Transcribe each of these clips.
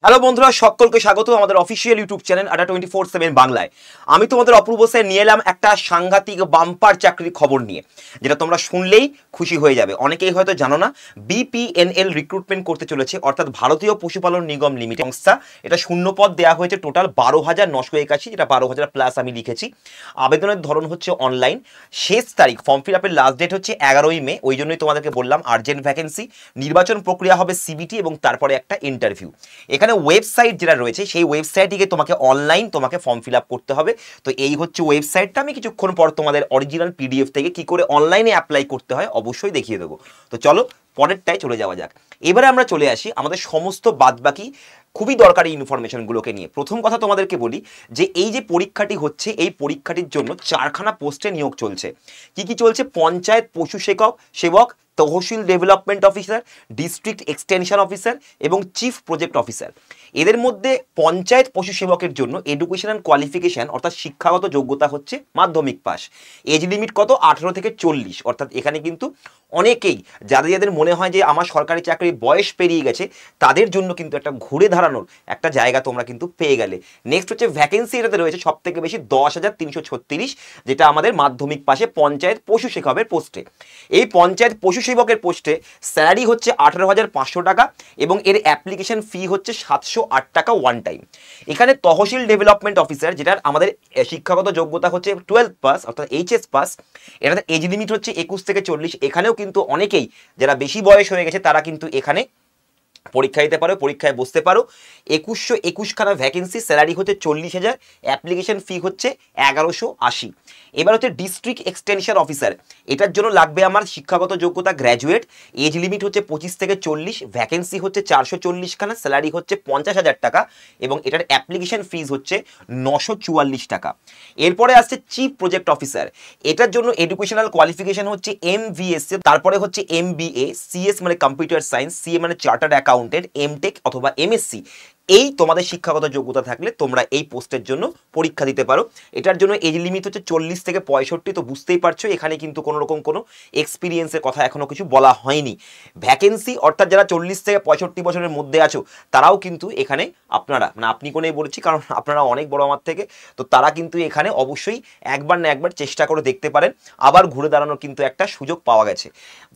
Hello বন্ধুরা, সকলকে স্বাগত আমাদের অফিসিয়াল ইউটিউব চ্যানেল আড্ডা 24/7 বাংলায়। আমি তোমাদের অপূর্ব স্যার নিয়ে এলাম একটা সাংঘাতিক বাম্পার চাকরির খবর নিয়ে, যেটা তোমরা শুনলেই খুশি হয়ে যাবে। অনেকেই হয়তো জানো না, বিপিএনএল রিক্রুটমেন্ট করতে চলেছে, অর্থাৎ ভারতীয় পশুপালন নিগম লিমিটেড সংস্থা। এটা শূন্য পদ দেওয়া হয়েছে টোটাল 12,981, যেটা 12,000 প্লাস আমি লিখেছি। আবেদনের ধরন হচ্ছে অনলাইন। শেষ তারিখ ফর্ম ফিল আপের লাস্ট ডেট হচ্ছে 11ই মে। ওই জন্যই তোমাদেরকে বললাম আর্জেন্ট ভ্যাকেন্সি। নির্বাচন প্রক্রিয়া হবে সিবিটি এবং তারপরে একটা ইন্টারভিউ। এখানে ওয়েবসাইট যেটা রয়েছে সেই ওয়েবসাইটে তোমাকে অনলাইন তোমাকে ফর্ম ফিল আপ করতে হবে। তো এই হচ্ছে ওয়েবসাইটটা। আমি কিছুক্ষণ পর তোমাদের অরিজিনাল পিডিএফ থেকে কি করে অনলাইনে অ্যাপ্লাই করতে হয় অবশ্যই দেখিয়ে দেবো। তো চলো পরেরটায় চলে যাওয়া যাক। এবারে আমরা চলে আসি আমাদের সমস্ত বাদবাকি খুবই দরকারি ইনফরমেশনগুলোকে নিয়ে। প্রথম কথা তোমাদেরকে বলি যে এই যে পরীক্ষাটি হচ্ছে, এই পরীক্ষাটির জন্য 4খানা পোস্টে নিয়োগ চলছে। কি কি চলছে? পঞ্চায়েত পশু সেবক, tehsil development officer, district extension officer এবং চিফ প্রজেক্ট অফিসার। এদের মধ্যে পঞ্চায়েত পশু সেবকের জন্য এডুকেশনাল কোয়ালিফিকেশন অর্থাৎ শিক্ষাগত যোগ্যতা হচ্ছে মাধ্যমিক পাস। এজ লিমিট কত? 18 থেকে 40। অর্থাৎ এখানে কিন্তু অনেকেই যাদের মনে হয় যে আমার সরকারি চাকরির বয়স পেরিয়ে গেছে, তাদের জন্য কিন্তু একটা ঘুরে দাঁড়ানোর একটা জায়গা তোমরা কিন্তু পেয়ে গেলে। নেক্সট হচ্ছে ভ্যাকেন্সি, এটাতে রয়েছে সব থেকে বেশি 10,336, যেটা আমাদের মাধ্যমিক পাশে পঞ্চায়েত পশু সেবকের পোস্টে। এই পঞ্চায়েত পশু সেবকের পোস্টে স্যালারি হচ্ছে 18,500 টাকা এবং এর অ্যাপ্লিকেশন ফি হচ্ছে 708 টাকা ওয়ান টাইম। এখানে তহসিল ডেভেলপমেন্ট অফিসার, যেটার আমাদের শিক্ষাগত যোগ্যতা হচ্ছে 12 পাস অর্থাৎ এইচএস পাস। এটাতে এজ লিমিট হচ্ছে 21 থেকে 40। এখানেও কিন্তু অনেকেই যারা বেশি বয়স হয়ে গেছে তারা কিন্তু এখানে পরীক্ষা দিতে পারো, পরীক্ষায় বসতে পারো। 2121খানা ভ্যাকেন্সি, স্যালারি হচ্ছে 40,000, অ্যাপ্লিকেশন ফি হচ্ছে 1180। এবার হচ্ছে ডিস্ট্রিক্ট এক্সটেনশন অফিসার। এটার জন্য লাগবে আমার শিক্ষাগত যোগ্যতা গ্র্যাজুয়েট, এজ লিমিট হচ্ছে 25 থেকে 40, ভ্যাকেন্সি হচ্ছে 440খানা, স্যালারি হচ্ছে 50,000 টাকা এবং এটার অ্যাপ্লিকেশন ফিজ হচ্ছে 944 টাকা। এরপরে আসছে চিফ প্রজেক্ট অফিসার। এটার জন্য এডুকেশনাল কোয়ালিফিকেশন হচ্ছে MVSC, তারপরে হচ্ছে MBA, CS মানে কম্পিউটার সায়েন্স, CA মানে চার্টার্ড অ্যাকাউন্টেন্ট, MTech অথবা MSc। এই তোমাদের শিক্ষাগত যোগ্যতা থাকলে তোমরা এই পোস্টের জন্য পরীক্ষা দিতে পারো। এটার জন্য এজ লিমিট হচ্ছে 40 থেকে 65। তো বুঝতেই পারছো এখানে কিন্তু কোনো রকম কোনো এক্সপিরিয়েন্সের কথা এখনো কিছু বলা হয়নি। ভ্যাকেন্সি অর্থাৎ যারা 40 থেকে 65 বছরের মধ্যে আছো তারাও কিন্তু এখানে আপনারা, মানে আপনি কোনেই বলেছি কারণ আপনারা অনেক বড় আমার থেকে, তো তারা কিন্তু এখানে অবশ্যই একবার না একবার চেষ্টা করে দেখতে পারেন। আবার ঘুরে দাঁড়ানোর কিন্তু একটা সুযোগ পাওয়া গেছে।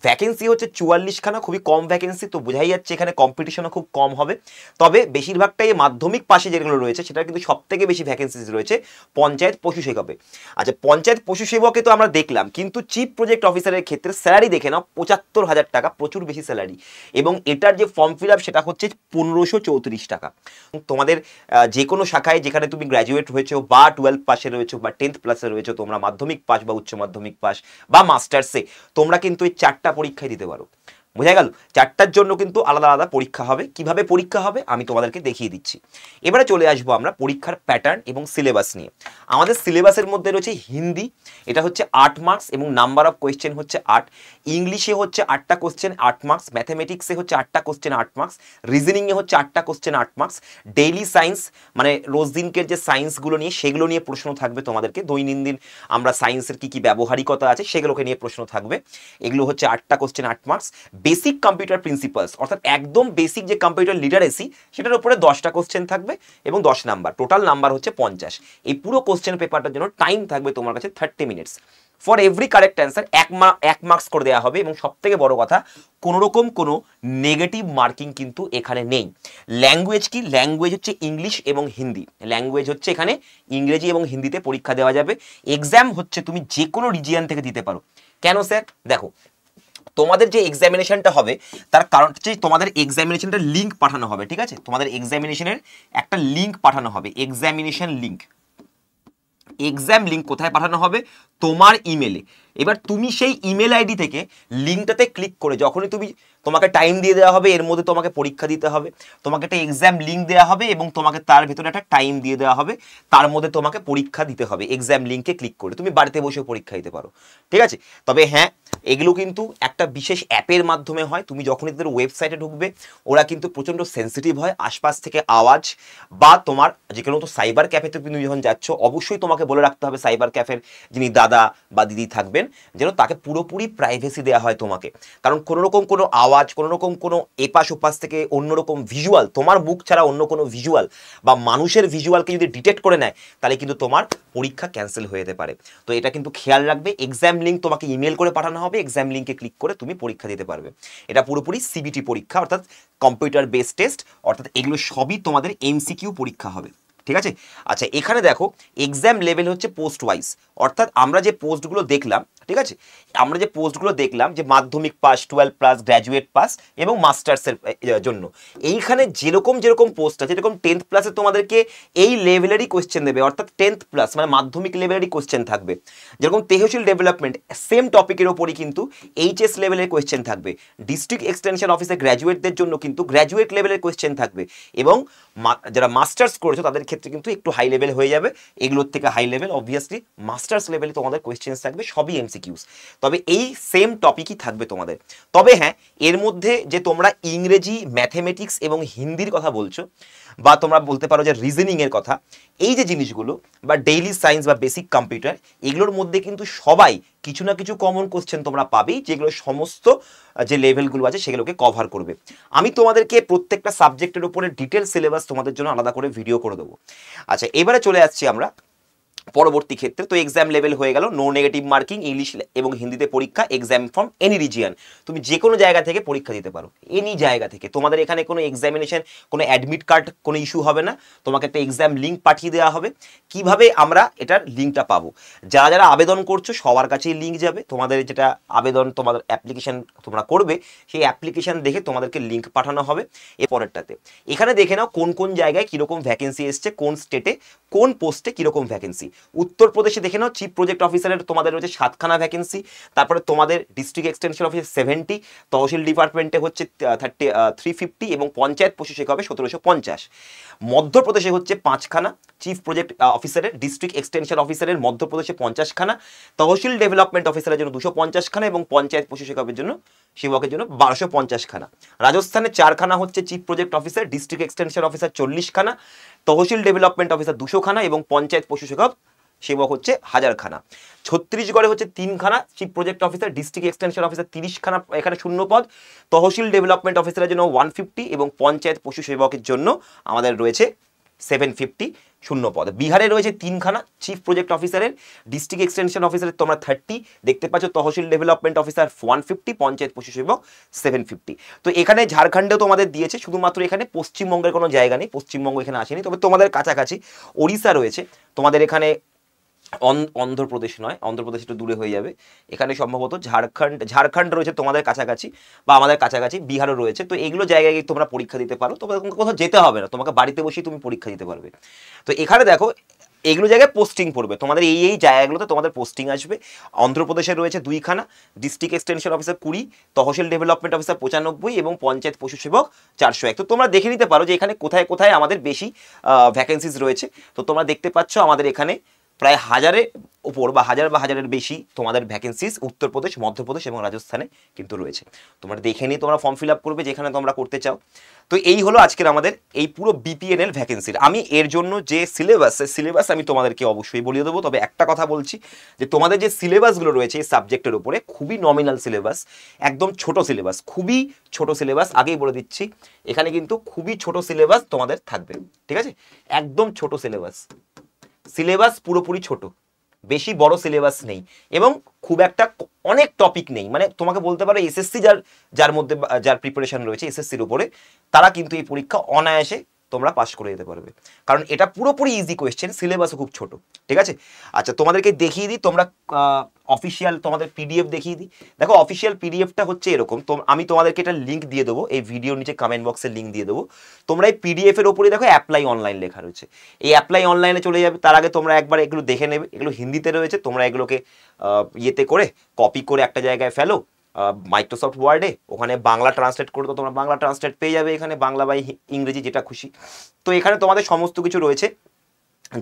ভ্যাকেন্সি হচ্ছে 44খানা, খুবই কম ভ্যাকেন্সি। তো বোঝাই যাচ্ছে এখানে কম্পিটিশনও খুব কম হবে। তবে বেশিরভাগটাই মাধ্যমিক পাশে যেগুলো রয়েছে সেটা কিন্তু সব থেকে বেশি ভ্যাকেন্সিজ রয়েছে পঞ্চায়েত পশু সেবকে। আচ্ছা, পঞ্চায়েত পশু সেবকে তো আমরা দেখলাম, কিন্তু চিফ প্রজেক্ট অফিসারের ক্ষেত্রে স্যালারি দেখে নাও 75,000 টাকা, প্রচুর বেশি স্যালারি। এবং এটার যে ফর্ম ফিল আপ সেটা হচ্ছে 1534 টাকা। তোমাদের যে কোনো শাখায় যেখানে তুমি গ্র্যাজুয়েট হয়েছো বা 12 পাসে রয়েছো বা 10th প্লাসে রয়েছো, তোমরা মাধ্যমিক পাস বা উচ্চ মাধ্যমিক পাস বা মাস্টার্সে, তোমরা কিন্তু এই 4টা পরীক্ষায় দিতে পারো। বোঝা গেল? 4টার জন্য কিন্তু আলাদা আলাদা পরীক্ষা হবে। কিভাবে পরীক্ষা হবে আমি তোমাদেরকে দেখিয়ে দিচ্ছি। এবারে চলে আসবো আমরা পরীক্ষার প্যাটার্ন এবং সিলেবাস নিয়ে। আমাদের সিলেবাসের মধ্যে রয়েছে হিন্দি, এটা হচ্ছে 8 মার্কস এবং নাম্বার অফ কোয়েশ্চেন হচ্ছে 8। ইংলিশে হচ্ছে 8টা কোশ্চেন 8 মার্কস, ম্যাথামেটিক্সে হচ্ছে 8টা কোশ্চেন 8 মার্কস, রিজনিংয়ে হচ্ছে 8টা কোশ্চেন 8 মার্কস। ডেইলি সায়েন্স মানে রোজ দিনকের যে সায়েন্সগুলো নিয়ে সেগুলো নিয়ে প্রশ্ন থাকবে তোমাদেরকে। দৈনন্দিন আমরা সায়েন্সের কি কি ব্যবহারিকতা আছে সেগুলোকে নিয়ে প্রশ্ন থাকবে। এগুলো হচ্ছে 8টা question 8 marks. Basic computer principles অর্থাৎ একদম বেসিক যে কম্পিউটার লিটারেসি সেটার উপরে 10টা কোশ্চেন থাকবে এবং 10 নাম্বার, টোটাল নাম্বার হচ্ছে 50। এই পুরো কোশ্চেন পেপারটার জন্য টাইম থাকবে তোমার কাছে 30 minutes. For every correct answer 1 marks করে দেওয়া হবে এবং সব থেকে বড় কথা, কোনো রকম কোনো নেগেটিভ মার্কিং কিন্তু এখানে নেই। ল্যাঙ্গুয়েজ কি? ল্যাঙ্গুয়েজ হচ্ছে ইংলিশ এবং হিন্দি। ল্যাঙ্গুয়েজ হচ্ছে এখানে ইংরেজি এবং হিন্দিতে পরীক্ষা দেওয়া যাবে। এক্সাম হচ্ছে তুমি যে কোনো রিজিয়ন থেকে দিতে পারো। কেন স্যার? দেখো, তোমাদের যে এক্সামিনেশনটা হবে তার কারণ হচ্ছে তোমাদের এক্সামিনেশনটা লিঙ্ক পাঠানো হবে। ঠিক আছে, তোমাদের এক্সামিনেশনের একটা লিঙ্ক পাঠানো হবে, এক্সামিনেশন লিঙ্ক। এক্সাম লিঙ্ক কোথায় পাঠানো হবে? তোমার ইমেলে। এবার তুমি সেই ইমেল আইডি থেকে লিঙ্কটাতে ক্লিক করে যখনই তোমাকে টাইম দিয়ে দেওয়া হবে, এর মধ্যে তোমাকে পরীক্ষা দিতে হবে, তোমাকে একটা এক্সাম লিঙ্ক দেওয়া হবে এবং তোমাকে তার ভেতরে একটা টাইম দিয়ে দেওয়া হবে, তার মধ্যে তোমাকে পরীক্ষা দিতে হবে। এক্সাম লিঙ্কে ক্লিক করে তুমি বাড়িতে বসে পরীক্ষা দিতে পারো। ঠিক আছে, তবে হ্যাঁ, এগুলো কিন্তু একটা বিশেষ অ্যাপের মাধ্যমে হয়। তুমি যখনই তাদের ওয়েবসাইটে ঢুকবে ওরা কিন্তু প্রচণ্ড সেন্সিটিভ হয়, আশপাশ থেকে আওয়াজ বা তোমার যে কোনো সাইবার ক্যাফেতে তুমি যখন যাচ্ছ অবশ্যই তোমাকে বলে রাখতে হবে সাইবার ক্যাফের যিনি দাদা বা দিদি থাকবে করবেন যেন তাকে পুরোপুরি প্রাইভেসি দেওয়া হয় তোমাকে। কারণ কোনো রকম কোনো আওয়াজ, কোনো রকম কোনো এপাশ ওপাশ থেকে অন্যরকম ভিজুয়াল, তোমার মুখ ছাড়া অন্য কোনো ভিজুয়াল বা মানুষের ভিজুয়ালকে যদি ডিটেক্ট করে নেয় তাহলে কিন্তু তোমার পরীক্ষা ক্যান্সেল হয়ে যেতে পারে। তো এটা কিন্তু খেয়াল রাখবে। এক্সাম লিঙ্ক তোমাকে ইমেল করে পাঠানো হবে, এক্সাম লিঙ্কে ক্লিক করে তুমি পরীক্ষা দিতে পারবে। এটা পুরোপুরি সিবিটি পরীক্ষা, অর্থাৎ কম্পিউটার বেস টেস্ট, অর্থাৎ এগুলো সবই তোমাদের এমসিকিউ পরীক্ষা হবে, ঠিক আছে। আচ্ছা, এখানে দেখো এক্সাম লেভেল হচ্ছে পোস্ট ওয়াইজ, অর্থাৎ আমরা যে পোস্টগুলো দেখলাম, ঠিক আছে, আমরা যে পোস্টগুলো দেখলাম যে মাধ্যমিক পাস, 12 প্লাস, গ্র্যাজুয়েট পাস এবং মাস্টার্সের জন্য, এইখানে যেরকম যেরকম পোস্ট আছে, যেরকম 10th প্লাসে তোমাদেরকে এই লেভেলেরই কোয়েশ্চেন দেবে, অর্থাৎ 10th প্লাস মানে মাধ্যমিক লেভেলেরই কোয়েশ্চেন থাকবে। যেরকম তহসিল ডেভেলপমেন্ট সেম টপিকের ওপরই কিন্তু এইচএস লেভেলের কোয়েশ্চেন থাকবে। ডিস্ট্রিক্ট এক্সটেনশন অফিসে গ্র্যাজুয়েটদের জন্য কিন্তু গ্র্যাজুয়েট লেভেলের কোয়েশ্চেন থাকবে, এবং যারা মাস্টার্স করেছো তাদের ক্ষেত্রে কিন্তু একটু হাই লেভেল হয়ে যাবে। এগুলোর থেকে হাই লেভেল অবভিয়াসলি মাস্টার্স লেভেলে তোমাদের কোয়েশ্চেন থাকবে, সবই এমসিকিউস। তবে এই সেম টপিকই থাকবে তোমাদের। তবে হ্যাঁ, এর মধ্যে যে তোমরা ইংরেজি, ম্যাথমেটিক্স এবং হিন্দির কথা বলছো, বা তোমরা বলতে পারো যে রিজনিং এর কথা, এই যে জিনিসগুলো বা ডেইলি সায়েন্স বা বেসিক কম্পিউটার, এগুলোর মধ্যে কিন্তু সবাই কিছু না কিছু কমন কোশ্চেন তোমরা পাবেই, যেগুলো সমস্ত যে লেভেলগুলো আছে সেগুলোকে কভার করবে। আমি তোমাদেরকে প্রত্যেকটা সাবজেক্টের উপরে ডিটেল সিলেবাস তোমাদের জন্য আলাদা করে ভিডিও করে দেবো। আচ্ছা, এবারে চলে আসছি আমরা পরবর্তী ক্ষেত্রে। তো এক্সাম লেভেল হয়ে গেল, নো নেগেটিভ মার্কিং, ইংলিশ এবং হিন্দিতে পরীক্ষা, এক্সাম ফ্রম এনি রিজিয়ন, তুমি যে কোনো জায়গা থেকে পরীক্ষা দিতে পারো, এনি জায়গা থেকে। তোমাদের এখানে কোনো এক্সামিনেশন, কোনো অ্যাডমিট কার্ড, কোনো ইস্যু হবে না, তোমাকে একটা এক্সাম লিঙ্ক পাঠিয়ে দেওয়া হবে। কিভাবে আমরা এটার লিঙ্কটা পাবো? যারা যারা আবেদন করছো সবার কাছেই লিঙ্ক যাবে, তোমাদের যেটা আবেদন, তোমাদের অ্যাপ্লিকেশন তোমরা করবে, সেই অ্যাপ্লিকেশন দেখে তোমাদেরকে লিঙ্ক পাঠানো হবে। এরপরেরটাতে এখানে দেখে নাও কোন কোন জায়গায় কীরকম ভ্যাকেন্সি এসছে, কোন স্টেটে কোন পোস্টে কীরকম ভ্যাকেন্সি। উত্তরপ্রদেশে দেখে নাও চিফ প্রজেক্ট অফিসারের তোমাদের রয়েছে 7খানা ভ্যাকেন্সি, তারপরে তোমাদের ডিস্ট্রিক্ট এক্সটেনশন অফিসে 70, তহসিল ডিপার্টমেন্টে হচ্ছে 350 এবং পঞ্চায়েত প্রশাসক হবে 1750। মধ্যপ্রদেশে হচ্ছে 5খানা চিফ প্রজেক্ট অফিসারের, ডিস্ট্রিক্ট এক্সটেনশন অফিসারের মধ্যপ্রদেশে 50খানা, তহসিল ডেভেলপমেন্ট অফিসারের জন্য 250খানা এবং পঞ্চায়েত প্রশাসকের জন্য, সেবকের জন্য 1250খানা। রাজস্থানে 4খানা হচ্ছে chief project officer, district extension officer 40খানা, তহসিল ডেভেলপমেন্ট অফিসার 200খানা এবং পঞ্চায়েত প্রশাসক সেবক হচ্ছে 1000খানা। ছত্তিশগড়ে হচ্ছে 3খানা chief project officer, district extension officer 30খানা, এখানে শূন্য পদ, তহসিল ডেভেলপমেন্ট অফিসারের জন্য 150 এবং পঞ্চায়েত পশু সেবকের জন্য আমাদের রয়েছে 750 শূন্য পদ। বিহারে রয়েছে 3খানা চিফ প্রজেক্ট অফিসারের, ডিস্ট্রিক্ট এক্সটেনশন অফিসারের তোমরা 30 দেখতে পাচ্ছ, তহসিল ডেভেলপমেন্ট অফিসার 150, পঞ্চায়েত পশু সেবক 750। তো এখানে ঝাড়খণ্ডেও তোমাদের দিয়েছে, শুধুমাত্র এখানে পশ্চিমবঙ্গের কোনো জায়গা নেই, পশ্চিমবঙ্গ এখানে আসেনি। তবে তোমাদের কাছাকাছি ওড়িশা রয়েছে, তোমাদের এখানে অন্ধ্রপ্রদেশ নয়, অন্ধ্রপ্রদেশ একটু দূরে হয়ে যাবে, এখানে সম্ভবত ঝাড়খণ্ড রয়েছে তোমাদের কাছাকাছি বা আমাদের কাছাকাছি, বিহারও রয়েছে। তো এইগুলো জায়গায় তোমরা পরীক্ষা দিতে পারো, তবে কোথাও যেতে হবে না, তোমাকে বাড়িতে বসেই তুমি পরীক্ষা দিতে পারবে। তো এখানে দেখো এগুলো জায়গায় পোস্টিং পড়বে তোমাদের, এই জায়গাগুলোতে তোমাদের পোস্টিং আসবে। অন্ধ্রপ্রদেশে রয়েছে 2খানা, district extension officer 20, tehsil development officer 95 এবং পঞ্চায়েত পশু সেবক 401। তো তোমরা দেখে নিতে পারো যে এখানে কোথায় কোথায় আমাদের বেশি ভ্যাকেন্সিজ রয়েছে। তো তোমরা দেখতে পাচ্ছ আমাদের এখানে প্রায় 1000-এর উপর বা হাজারের বেশি তোমাদের ভ্যাকেন্সিস উত্তরপ্রদেশ, মধ্যপ্রদেশ এবং রাজস্থানে কিন্তু রয়েছে। তোমরা দেখে নিয়ে তোমরা ফর্ম ফিল আপ করবে যেখানে তোমরা করতে চাও। তো এই হলো আজকের আমাদের এই পুরো বিপিএনএল ভ্যাকেন্সির। আমি এর জন্য যে সিলেবাস আমি তোমাদেরকে অবশ্যই বলিয়ে দেবো। তবে একটা কথা বলছি যে তোমাদের যে সিলেবাসগুলো রয়েছে এই সাবজেক্টের উপরে, খুবই নমিনাল সিলেবাস, একদম ছোট সিলেবাস, খুবই ছোট সিলেবাস। আগেই বলে দিচ্ছি এখানে কিন্তু খুবই ছোট সিলেবাস তোমাদের থাকবে, ঠিক আছে, একদম ছোট সিলেবাস পুরোপুরি ছোট, বেশি বড় সিলেবাস নেই এবং খুব একটা অনেক টপিক নেই। মানে তোমাকে বলতে পারো এসএসসি যার মধ্যে যার প্রিপারেশন রয়েছে এসএসসির উপরে, তারা কিন্তু এই পরীক্ষা অনায়াসে তোমরা পাস করে যেতে পারবে, কারণ এটা পুরোপুরি ইজি কোয়েশ্চেন, সিলেবাসও খুব ছোট, ঠিক আছে। আচ্ছা, তোমাদেরকে দেখিয়ে দিই, তোমরা অফিসিয়াল তোমাদের পিডিএফ দেখিয়ে দিই। দেখো অফিসিয়াল পিডিএফটা হচ্ছে এরকম, তো আমি তোমাদেরকে এটা লিঙ্ক দিয়ে দেবো, এই ভিডিওর নিচে কমেন্ট বক্সে লিঙ্ক দিয়ে দেবো। তোমরা এই পিডিএফের ওপরে দেখো অ্যাপ্লাই অনলাইন লেখা রয়েছে, এই অ্যাপ্লাই অনলাইনে চলে যাবে। তার আগে তোমরা একবার এগুলো দেখে নেবে, এগুলো হিন্দিতে রয়েছে, তোমরা এগুলোকে ইয়েতে করে কপি করে একটা জায়গায় ফেলো মাইক্রোসফট ওয়ার্ডে, ওখানে বাংলা ট্রান্সলেট করে তো তোমরা বাংলা ট্রান্সলেট পেয়ে যাবে, এখানে বাংলা বা ইংরেজি যেটা খুশি। তো এখানে তোমাদের সমস্ত কিছু রয়েছে,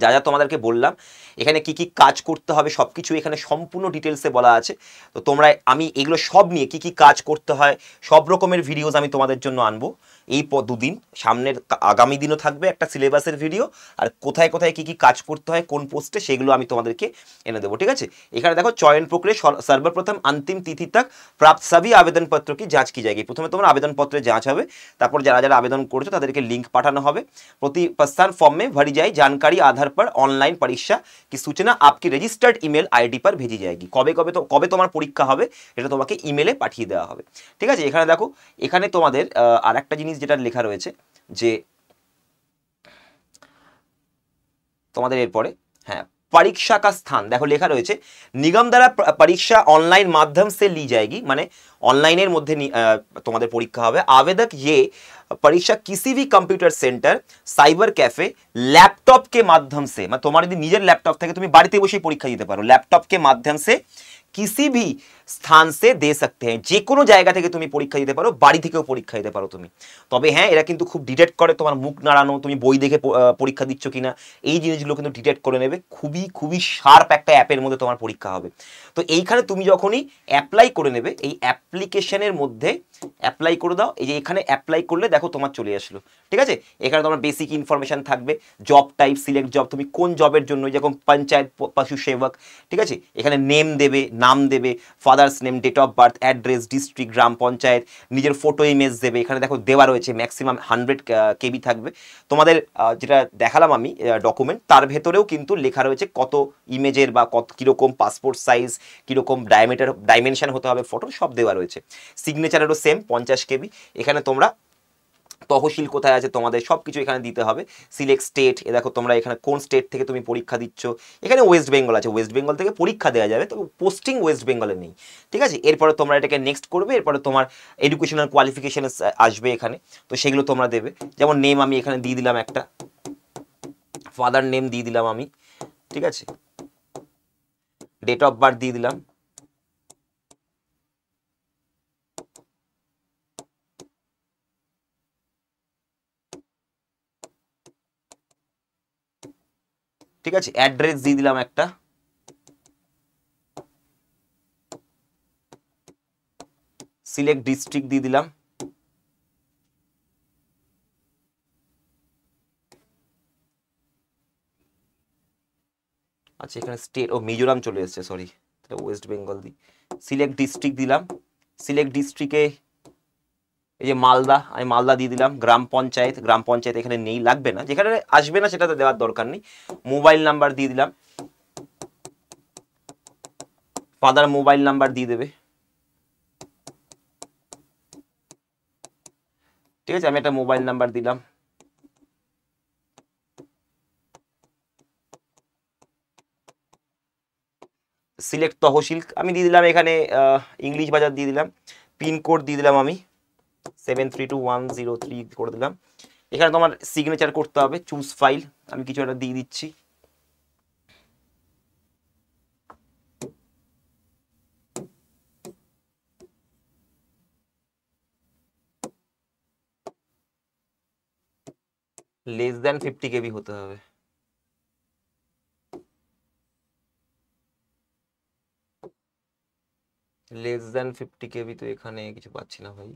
যা যা তোমাদেরকে বললাম, এখানে কি কি কাজ করতে হবে সব কিছু এখানে সম্পূর্ণ ডিটেলসে বলা আছে। তো তোমরা, আমি এগুলো সব নিয়ে কি কি কাজ করতে হয় সব রকমের ভিডিওস আমি তোমাদের জন্য আনবো, এই দুদিন, সামনের আগামী দিনও থাকবে একটা সিলেবাসের ভিডিও, আর কোথায় কোথায় কি কি কাজ করতে হয় কোন পোস্টে সেগুলো আমি তোমাদেরকে এনে দেবো। ঠিক আছে, এখানে দেখো চয়ন প্রক্রিয়া সর্বপ্রথম अंतिम तिथि तक प्राप्त सभी आवेदन पत्र की जांच की जाएगी। প্রথমে তোমার আবেদনপত্রের যাঁচ হবে, তারপর যারা যারা আবেদন করেছো তাদেরকে লিঙ্ক পাঠানো হবে। প্রতি प्रस्थान फॉर्म में भरी जाए जानकारी आधार पर ऑनलाइन परीक्षा की सूचना आपकी रजिस्टर्ड ईमेल आईडी पर भेजी जाएगी। কবে তোমার পরীক্ষা হবে এটা তোমাকে ইমেলে পাঠিয়ে দেওয়া হবে। ঠিক আছে, এখানে দেখো, এখানে তোমাদের আরেকটা জিনিস যেটা লেখা রয়েছে যে তোমাদের এরপরে, হ্যাঁ, परीक्षा का स्थान देखो लेखा रही है निगम द्वारा परीक्षा ऑनलाइन माध्यम से ली जाएगी, माने ऑनलाइन मध्य तुम्हारे परीक्षा होबे। आवेदक ये परीक्षा किसी भी computer centre, cyber cafe, laptop के माध्यम से, मतलब तुम्हारे यदि निजेर लैपटॉप थे तुम बाड़ीते बसे परीक्षा दिते पारो, लैपटॉप के माध्यम से किसी भी स्थान से दे सकते हैं। যে কোনো জায়গা থেকে তুমি পরীক্ষা দিতে পারো, বাড়ি থেকেও পরীক্ষা দিতে পারো তুমি। তবে হ্যাঁ, এরা কিন্তু খুব ডিটেক্ট করে তোমার মুখ নাড়ানো, তুমি বই দেখে পরীক্ষা দিচ্ছ কিনা, এই জিনিসগুলো কিন্তু ডিটেক্ট করে নেবে। খুবই খুবই শার্প একটা অ্যাপের মধ্যে তোমার পরীক্ষা হবে। তো এইখানে তুমি যখনই অ্যাপ্লাই করে নেবে, এই অ্যাপ্লিকেশনের মধ্যে অ্যাপ্লাই করে দাও। এই যে এখানে অ্যাপ্লাই করলে দেখো তোমার চলে আসলো। ঠিক আছে, এখানে তোমার বেসিক ইনফরমেশন থাকবে, জব টাইপ, সিলেক্ট জব, তুমি কোন জবের জন্য, যেরকম পঞ্চায়েত পশু সেবক। ঠিক আছে, এখানে নেম দেবে, নাম দেবে, father's name, date of birth, address, district, গ্রাম পঞ্চায়েত, নিজের ফটো ইমেজ দেবে। এখানে দেখো দেওয়া রয়েছে ম্যাক্সিমাম 100 KB থাকবে। তোমাদের যেটা দেখালাম আমি ডকুমেন্ট, তার ভেতরেও কিন্তু লেখা রয়েছে কত ইমেজের বা কত কীরকম পাসপোর্ট সাইজ, কীরকম ডাইমেনশন হতে হবে ফটো, সব দেওয়া রয়েছে। সিগনেচারেরও সেম 50 KB। এখানে তোমরা তহসিল কোথায় আছে তোমাদের সব কিছু এখানে দিতে হবে। সিলেক্ট স্টেট, এ দেখো তোমরা এখানে কোন স্টেট থেকে তুমি পরীক্ষা দিচ্ছ। এখানে ওয়েস্ট বেঙ্গল আছে, ওয়েস্ট বেঙ্গল থেকে পরীক্ষা দেওয়া যাবে, তবে পোস্টিং ওয়েস্ট বেঙ্গলে নেই। ঠিক আছে, এরপরে তোমরা এটাকে নেক্সট করবে, এরপরে তোমার এডুকেশনাল কোয়ালিফিকেশন আসবে এখানে, তো সেগুলো তোমরা দেবে। যেমন নেম আমি এখানে দিয়ে দিলাম একটা, ফাদার নেম দিয়ে দিলাম আমি। ঠিক আছে, ডেট অফ বার্থ দিয়ে দিলাম। ঠিক আছে, অ্যাড্রেস দিয়ে দিলাম একটা। সিলেক্ট ডিস্ট্রিক্ট দিয়ে দিলাম। আচ্ছা, এখানে স্টেট, ও মিজোরাম চলে এসেছে, সরি, তাহলে ওয়েস্ট বেঙ্গল দিই। সিলেক্ট ডিস্ট্রিক্ট দিলাম। সিলেক্ট ডিস্ট্রিক্টে এই যে মালদা, আমি মালদা দিয়ে দিলাম। গ্রাম পঞ্চায়েত, গ্রাম পঞ্চায়েত এখানে নেই, লাগবে না, যেখানে আসবে না সেটাতে দেওয়ার দরকার নেই। মোবাইল নাম্বার দিয়ে দিলাম, ফাদার মোবাইল নাম্বার দিয়ে দেবে। ঠিক আছে, আমি একটা মোবাইল নাম্বার দিলাম। সিলেক্ট তহসিল আমি দিয়ে দিলাম, এখানে ইংলিশ বাজার দিয়ে দিলাম। পিনকোড দিয়ে দিলাম আমি 732103 করে দিলাম। এখানে তোমার সিগনেচার করতে হবে, চুজ ফাইল, আমি কিছু একটা দিয়ে দিচ্ছি। লেস দ্যান 50 KB হতে হবে। লেস দ্যান 50 KB তো এখানে কিছু পাচ্ছি না ভাই।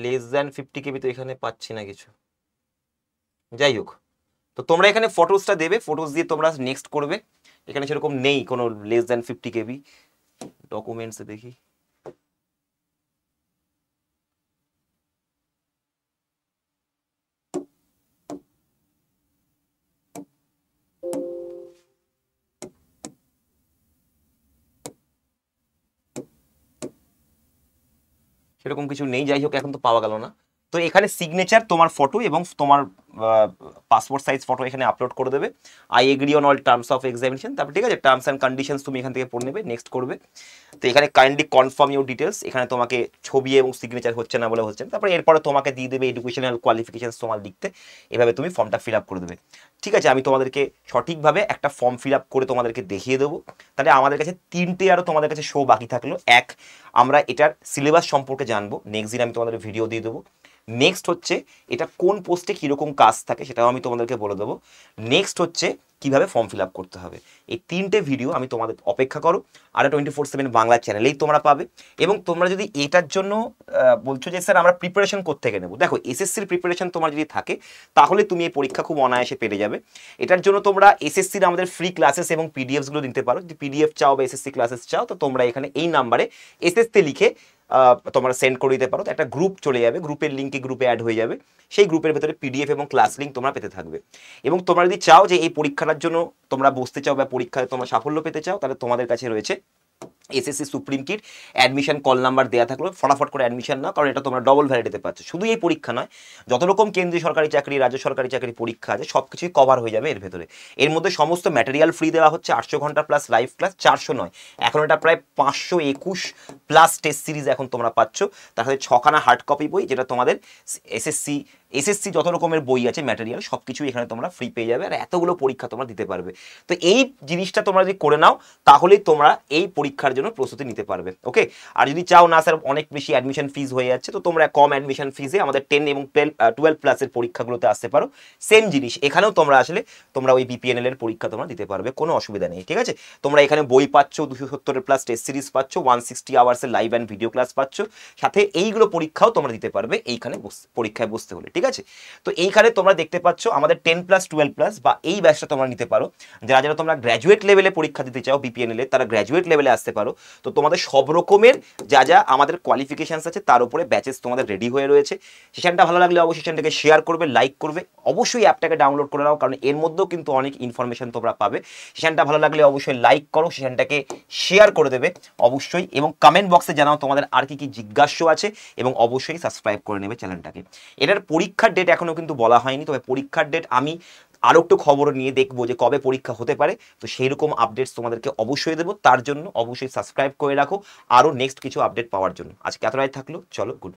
লেস দ্যান 50 KB তো এখানে পাচ্ছি না কিছু। যাই হোক, তো তোমরা এখানে ফটোসটা দেবে, ফটোস দিয়ে তোমরা নেক্সট করবে। এখানে সেরকম নেই কোনো লেস দ্যান 50 KB। ডকুমেন্টসে দেখি, সেরকম কিছু নেই। যাই হোক, এখন তো পাওয়া গেল না। তো এখানে সিগনেচার, তোমার ফটো এবং তোমার পাসপোর্ট সাইজ ফটো এখানে আপলোড করে দেবে। I agree on all terms of examination, তারপর ঠিক আছে, টার্মস অ্যান্ড কন্ডিশনস তুমি এখান থেকে পড়ে নেবে, নেক্সট করবে। তো এখানে কাইন্ডলি কনফার্ম ইউর ডিটেলস, এখানে তোমাকে ছবি এবং সিগনেচার হচ্ছে না বলে হচ্ছে না। তারপরে এরপরে তোমাকে দিয়ে দেবে এডুকেশনাল কোয়ালিফিকেশনস তোমার লিখতে, এভাবে তুমি ফর্মটা ফিল আপ করে দেবে। ঠিক আছে, আমি তোমাদেরকে সঠিকভাবে একটা ফর্ম ফিল আপ করে তোমাদেরকে দেখিয়ে দেবো। তাহলে আমাদের কাছে 3টে আরও তোমাদের কাছে শো বাকি থাকলো। এক, আমরা এটার সিলেবাস সম্পর্কে জানবো, নেক্সট দিন আমি তোমাদের ভিডিও দিয়ে দেবো। নেক্সট হচ্ছে এটা কোন পোস্টে কীরকম কাজ থাকে সেটাও আমি তোমাদেরকে বলে দেবো। নেক্সট হচ্ছে কিভাবে ফর্ম ফিল আপ করতে হবে। এই 3টে ভিডিও আমি তোমাদের অপেক্ষা করো ADA24/7 বাংলা চ্যানেলেই তোমরা পাবে। এবং তোমরা যদি এটার জন্য বলছো যে স্যার আমরা প্রিপারেশন কোত্থেকে নেবো, দেখো এসএসসির প্রিপারেশন তোমার যদি থাকে তাহলে তুমি এই পরীক্ষা খুব অনায়াসে পেরে যাবে। এটার জন্য তোমরা এসএসসির আমাদের ফ্রি ক্লাসেস এবং পিডিএফসগুলো নিতে পারো। যদি পিডিএফ চাও বা এসএসসি ক্লাসেস চাও তো তোমরা এখানে এই নাম্বারে এসএসসি লিখে তোমরা সেন্ড করে দিতে পারো। তো একটা গ্রুপ চলে যাবে, গ্রুপের লিঙ্কে গ্রুপে অ্যাড হয়ে যাবে, সেই গ্রুপের ভেতরে পিডিএফ এবং ক্লাস লিঙ্ক তোমরা পেতে থাকবে। এবং তোমরা যদি চাও যে এই পরীক্ষাটার জন্য তোমরা বসতে চাও বা পরীক্ষায় তোমরা সাফল্য পেতে চাও, তাহলে তোমাদের কাছে রয়েছে SSC supreme kit, admission call number দেওয়া থাকলো, ফটাফট করে অ্যাডমিশন নাও, কারণ এটা তোমরা ডবল ভ্যালিডিতে পাচ্ছ। শুধু এই পরীক্ষা নয়, যত রকম কেন্দ্রীয় সরকারি চাকরি, রাজ্য সরকারি চাকরি পরীক্ষা আছে সব কিছুই কভার হয়ে যাবে এর ভেতরে। এর মধ্যে সমস্ত ম্যাটেরিয়াল ফ্রি দেওয়া হচ্ছে, 800 ঘন্টা প্লাস লাইভ ক্লাস, 400 নয় এখন এটা প্রায় 521 প্লাস টেস্ট সিরিজ এখন তোমরা পাচ্ছ। তার সাথে 6খানা হার্ড কপি বই, যেটা তোমাদের এসএসসি যত রকমের বই আছে ম্যাটেরিয়াল সব কিছুই এখানে তোমরা ফ্রি পেয়ে যাবে, আর এতগুলো পরীক্ষা তোমরা দিতে পারবে। তো এই জিনিসটা তোমরা যদি করে নাও তাহলেই তোমরা এই পরীক্ষার জন্য প্রস্তুতি নিতে পারবে। ওকে, আর যদি চাও না স্যার অনেক বেশি অ্যাডমিশন ফিজ হয়ে যাচ্ছে, তো তোমরা কম অ্যাডমিশন ফিজে আমাদের 10 এবং 12 প্লাসের পরীক্ষাগুলোতে আসতে পারো। সেম জিনিস এখানেও তোমরা আসলে তোমরা ওই বিপিএনএল এর পরীক্ষা তোমরা দিতে পারবে, কোনো অসুবিধা নেই। ঠিক আছে, তোমরা এখানে বই পাচ্ছ, 270 প্লাস টেস্ট সিরিজ পাচ্ছ, 160 আওয়ার্সের লাইভ অ্যান্ড ভিডিও ক্লাস পাচ্ছ, সাথে এইগুলো পরীক্ষাও তোমরা দিতে পারবে এইখানে পরীক্ষায় বসতে হলে। ঠিক আছে, তো এইখানে তোমরা দেখতে পাচ্ছ আমাদের 10 প্লাস 12 প্লাস বা এই ব্যাচটা তোমরা নিতে পারো। যারা যারা তোমরা গ্র্যাজুয়েট লেভেলে পরীক্ষা দিতে চাও বিপিএনএল এ, তারা গ্র্যাজুয়েট লেভেলে আসতে পারো। তো তোমাদের সব রকমের যা যা আমাদের কোয়ালিফিকেশনস আছে তার উপরে ব্যাচেস তোমাদের রেডি হয়ে রয়েছে। সেশনটা ভালো লাগলে অবশ্যই সেশনটাকে শেয়ার করবে, লাইক করবে, অবশ্যই অ্যাপটাকে ডাউনলোড করে নাও, কারণ এর মধ্যেও কিন্তু অনেক ইনফরমেশন তোমরা পাবে। সেশনটা ভালো লাগলে অবশ্যই লাইক করো, সেশনটাকে শেয়ার করে দেবে অবশ্যই, এবং কমেন্ট বক্সে জানাও তোমাদের আর কি কি জিজ্ঞাস্য আছে, এবং অবশ্যই সাবস্ক্রাইব করে নেবে চ্যানেলটাকে। এটার পরীক্ষার ডেট এখনো কিন্তু বলা হয়নি, তবে পরীক্ষার ডেট আমি আরও একটু খবর নিয়ে দেখবো যে কবে পরীক্ষা হতে পারে, তো সেই রকম আপডেটস তোমাদেরকে অবশ্যই দেবো। তার জন্য অবশ্যই সাবস্ক্রাইব করে রাখো আরও নেক্সট কিছু আপডেট পাওয়ার জন্য। আজকে এতটাই থাকলো, চলো গুড।